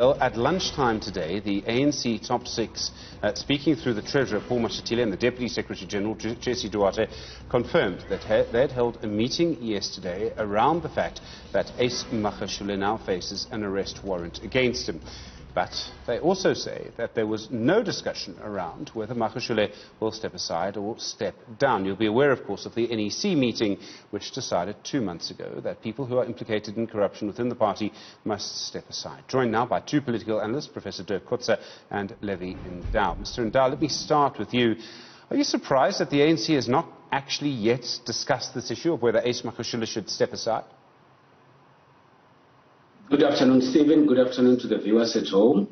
Well, at lunchtime today, the ANC top six, speaking through the Treasurer, Paul Mashatile, and the Deputy Secretary-General, Jesse Duarte, confirmed that they had held a meeting yesterday around the fact that Ace Magashule now faces an arrest warrant against him. But they also say that there was no discussion around whether Magashule will step aside or step down. You'll be aware, of course, of the NEC meeting, which decided 2 months ago that people who are implicated in corruption within the party must step aside. Joined now by two political analysts, Professor Dirk Kotze and Levy Ndou. Mr. Ndou, let me start with you. Are you surprised that the ANC has not actually yet discussed this issue of whether Ace Magashule should step aside? Good afternoon, Stephen. Good afternoon to the viewers at home.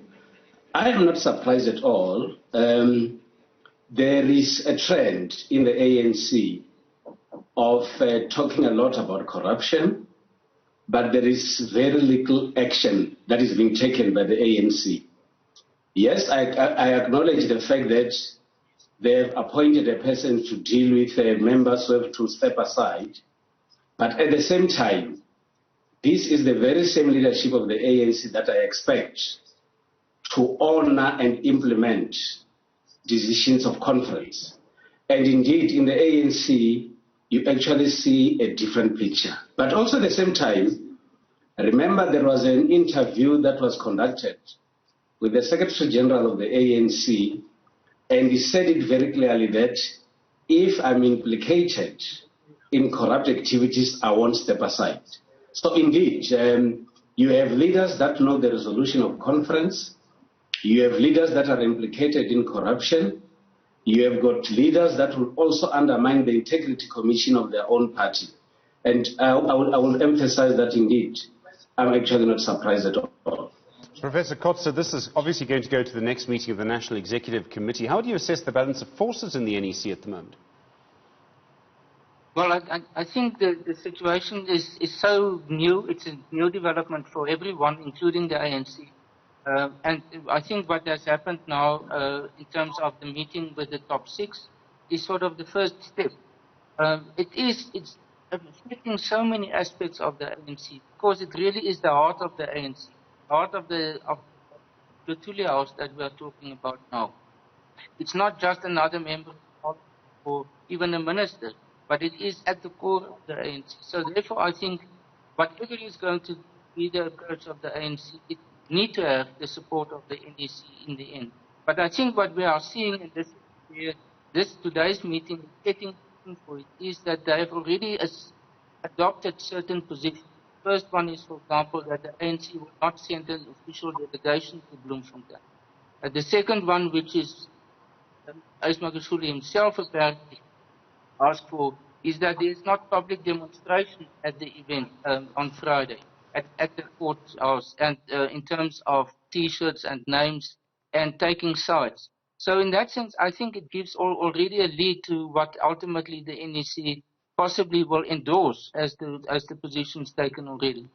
I am not surprised at all. There is a trend in the ANC of talking a lot about corruption, but there is very little action that is being taken by the ANC. Yes, I acknowledge the fact that they have appointed a person to deal with members who have to step aside, but at the same time, this is the very same leadership of the ANC that I expect to honor and implement decisions of conference. And indeed, in the ANC, you actually see a different picture. But also at the same time, remember there was an interview that was conducted with the Secretary General of the ANC, and he said it very clearly that if I'm implicated in corrupt activities, I won't step aside. So indeed, you have leaders that know the resolution of conference. You have leaders that are implicated in corruption. You have got leaders that will also undermine the integrity commission of their own party. And I will emphasize that indeed, I'm actually not surprised at all. Professor Kotze, this is obviously going to go to the next meeting of the National Executive Committee. How do you assess the balance of forces in the NEC at the moment? Well, I think the situation is so new. It's a new development for everyone, including the ANC. And I think what has happened now in terms of the meeting with the top six is sort of the first step. It's affecting so many aspects of the ANC, because it really is the heart of the ANC, heart of the Tulia House that we are talking about now. It's not just another member or even a minister, but it is at the core of the ANC. So therefore, I think whatever is going to be the approach of the ANC, it needs to have the support of the NEC in the end. But I think what we are seeing in today's meeting, getting for it, is that they have already adopted certain positions. The first one is, for example, that the ANC will not send an official delegation to Bloemfontein. The second one, which is Ace Magashule himself apparently asked for, is that there is not public demonstration at the event on Friday at the courthouse, and in terms of T-shirts and names and taking sides. So in that sense, I think it gives already a lead to what ultimately the NEC possibly will endorse as the positions taken already.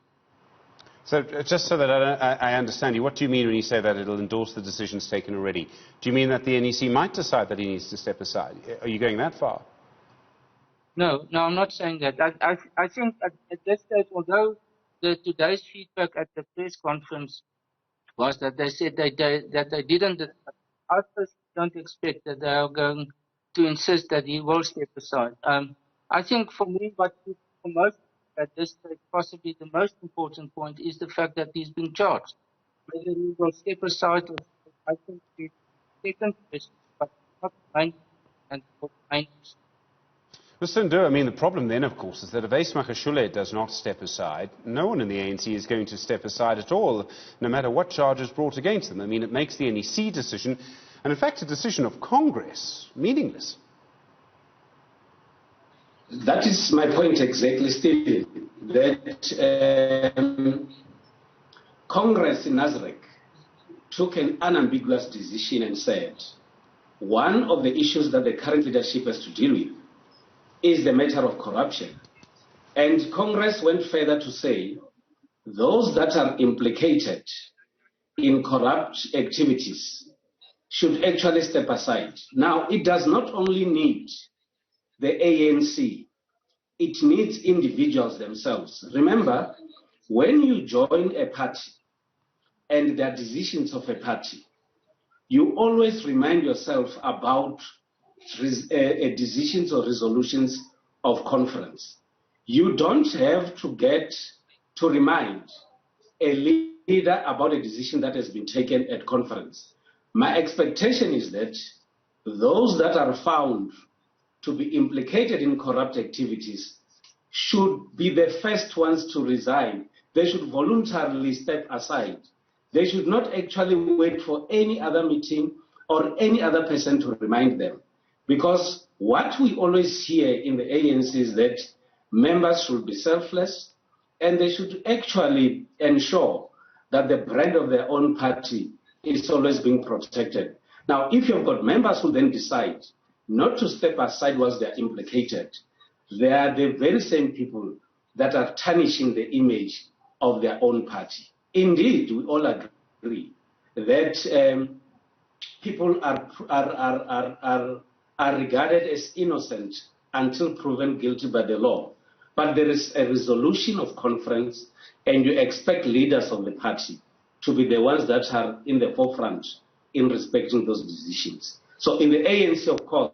So just so that I understand you, what do you mean when you say that it'll endorse the decisions taken already? Do you mean that the NEC might decide that he needs to step aside? Are you going that far? No, I'm not saying that. I think at this stage, although today's feedback at the press conference was that they said that they didn't, I personally don't expect that they are going to insist that he will step aside. I think for me, what is the most at this stage, possibly the most important point, is the fact that he's been charged. Whether he will step aside, I think the second question, but not main and main. Mr. Ndou, I mean, the problem then, of course, is that if Ace Magashule does not step aside, no one in the ANC is going to step aside at all, no matter what charge is brought against them. I mean, it makes the NEC decision, and in fact a decision of Congress, meaningless. That is my point exactly, Stephen, that Congress in Nasrec took an unambiguous decision and said one of the issues that the current leadership has to deal with is the matter of corruption. And Congress went further to say those that are implicated in corrupt activities should actually step aside. Now, it does not only need the ANC, it needs individuals themselves. Remember, when you join a party and the decisions of a party, you always remind yourself about decisions or resolutions of conference. You don't have to get to remind a leader about a decision that has been taken at conference. My expectation is that those that are found to be implicated in corrupt activities should be the first ones to resign. They should voluntarily step aside. They should not actually wait for any other meeting or any other person to remind them. Because what we always hear in the ANC is that members should be selfless and they should actually ensure that the brand of their own party is always being protected. Now, if you've got members who then decide not to step aside once they're implicated, they are the very same people that are tarnishing the image of their own party. Indeed, we all agree that people are regarded as innocent until proven guilty by the law. But there is a resolution of conference, and you expect leaders of the party to be the ones that are in the forefront in respecting those decisions. So in the ANC, of course,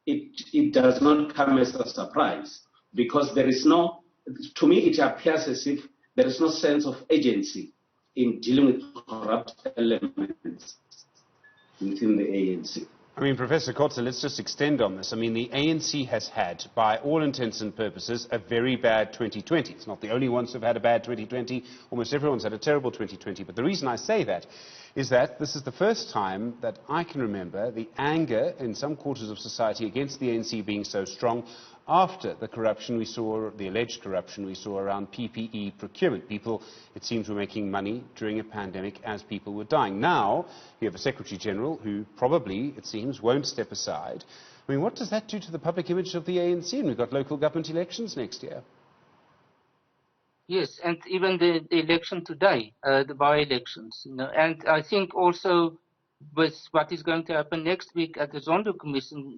it does not come as a surprise, because there is no, to me it appears as if there is no sense of agency in dealing with corrupt elements within the ANC. I mean, Professor Kotze, let's just extend on this. I mean, the ANC has had, by all intents and purposes, a very bad 2020. It's not the only ones who've had a bad 2020. Almost everyone's had a terrible 2020. But the reason I say that is that this is the first time that I can remember the anger in some quarters of society against the ANC being so strong after the corruption we saw, the alleged corruption we saw around PPE procurement. People, it seems, were making money during a pandemic as people were dying. Now, you have a Secretary General who probably, it seems, won't step aside. I mean, what does that do to the public image of the ANC? And we've got local government elections next year. Yes, and even the election today, the by-elections. You know, and I think also with what is going to happen next week at the Ndou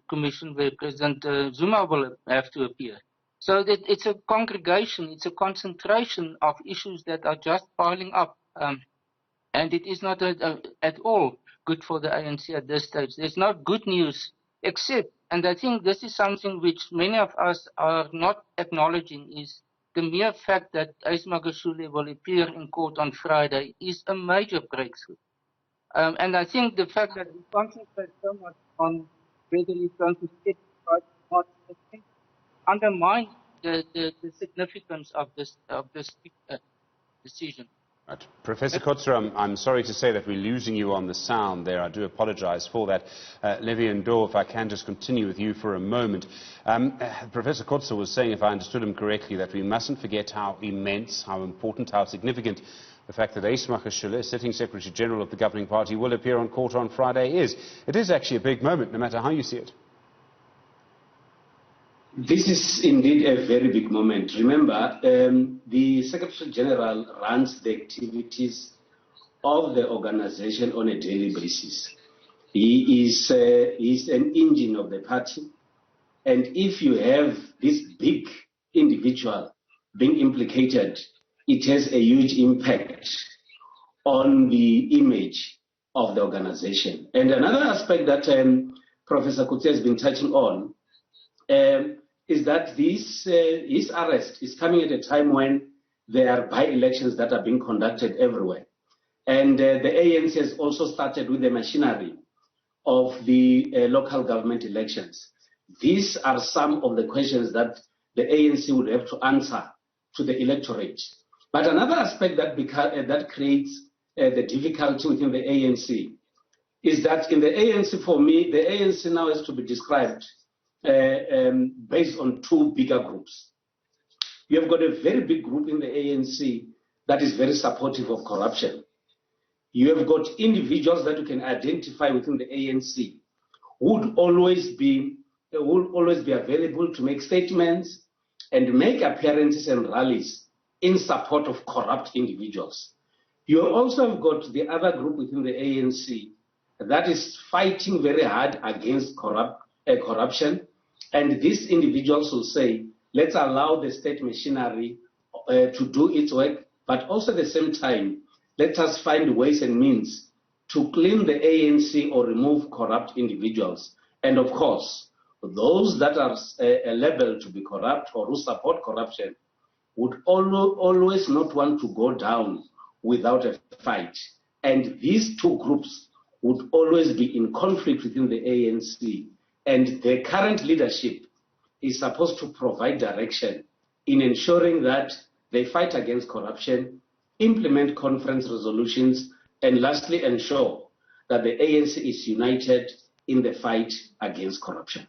Commission, where President Zuma will have to appear. So that it's a congregation, it's a concentration of issues that are just piling up. And it is not at all good for the ANC at this stage. There's not good news, except, and I think this is something which many of us are not acknowledging, is the mere fact that Ace Magashule will appear in court on Friday is a major breakthrough. And I think the fact that we concentrate so much on whether he's going to step aside or not undermines the significance of this decision. Right. Professor Kotze, I'm sorry to say that we're losing you on the sound there. I do apologize for that. Levy and Ndou, if I can just continue with you for a moment. Professor Kotze was saying, if I understood him correctly, that we mustn't forget how immense, how important, how significant the fact that Ace Magashule, sitting Secretary General of the governing party, will appear on court on Friday is. It is actually a big moment, no matter how you see it. This is indeed a very big moment. Remember, the Secretary General runs the activities of the organization on a daily basis. He is an engine of the party. And if you have this big individual being implicated, it has a huge impact on the image of the organization. And another aspect that Professor Kotze has been touching on is that his arrest is coming at a time when there are by-elections that are being conducted everywhere. And the ANC has also started with the machinery of the local government elections. These are some of the questions that the ANC would have to answer to the electorate. But another aspect that creates the difficulty within the ANC is that in the ANC, for me, the ANC now has to be described based on two bigger groups. You have got a very big group in the ANC that is very supportive of corruption. You have got individuals that you can identify within the ANC who would always be available to make statements and make appearances and rallies in support of corrupt individuals. You also have got the other group within the ANC that is fighting very hard against corruption. And these individuals will say, let's allow the state machinery to do its work, but also at the same time, let us find ways and means to clean the ANC or remove corrupt individuals. And of course, those that are labeled to be corrupt or who support corruption would always not want to go down without a fight. And these two groups would always be in conflict within the ANC. And the current leadership is supposed to provide direction in ensuring that they fight against corruption, implement conference resolutions, and lastly ensure that the ANC is united in the fight against corruption.